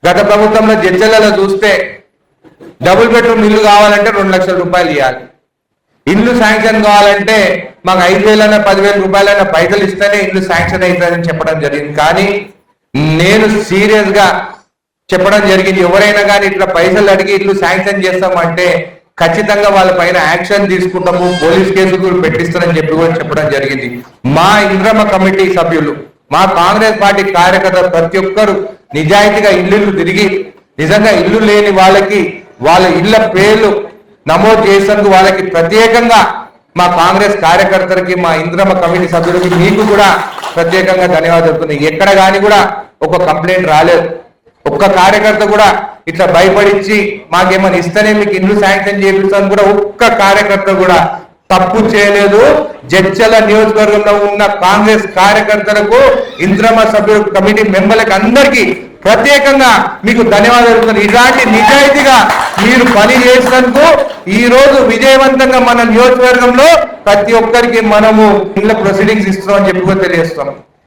గత ప్రభుత్వంలో జడ్చలలో చూస్తే డబుల్ బెడ్రూమ్ ఇల్లు కావాలంటే 2 లక్షల రూపాయలు ఇవ్వాలి. ఇల్లు శాంక్షన్ కావాలంటే మాకు 5,000 10,000 రూపాయలైనా పైసలు ఇస్తేనే ఇల్లు శాంక్షన్ అవుతుందని చెప్పడం జరిగింది. కానీ నేను సీరియస్ గా చెప్పడం జరిగింది, ఎవరైనా కానీ ఇట్లా పైసలు అడిగి ఇల్లు శాంక్షన్ చేస్తామంటే ఖచ్చితంగా వాళ్ళ పైన యాక్షన్ తీసుకుంటాము, పోలీస్ కేసులు పెట్టిస్తారని చెప్పి కూడా చెప్పడం జరిగింది. మా ఇంద్రమ్మ కమిటీ సభ్యులు, మా కాంగ్రెస్ పార్టీ కార్యకర్తలు ప్రతి ఒక్కరు నిజాయితీగా ఇల్లు తిరిగి నిజంగా ఇల్లు లేని వాళ్ళకి వాళ్ళ ఇళ్ల పేర్లు నమోదు చేసేందుకు వాళ్ళకి ప్రత్యేకంగా మా కాంగ్రెస్ కార్యకర్తలకి, మా ఇంద్రమ్మ కమిటీ సభ్యులకి, మీకు కూడా ప్రత్యేకంగా ధన్యవాదాలు చెప్తున్నాయి. ఎక్కడ కానీ కూడా ఒక కంప్లైంట్ రాలేదు. ఒక్క కార్యకర్త కూడా ఇట్లా భయపడించి మాకేమైనా ఇస్తేనే మీకు ఇల్లు శాంక్షన్ చేపిస్తాను కూడా ఒక్క కార్యకర్త కూడా తప్పు చేయలేదు. జడ్చల నియోజకవర్గంలో ఉన్న కాంగ్రెస్ కార్యకర్తలకు, ఇంద్రమ్మ సభ్యుల కమిటీ మెంబర్లకు అందరికీ ప్రత్యేకంగా మీకు ధన్యవాదాలు. ఇలాంటి నిజాయితీగా మీరు పని చేసినందుకు ఈ రోజు విజయవంతంగా మన నియోజకవర్గంలో ప్రతి ఒక్కరికి మనము ఇళ్ళ ప్రొసీడింగ్స్ ఇస్తున్నామని చెప్పి తెలియజేస్తున్నాం.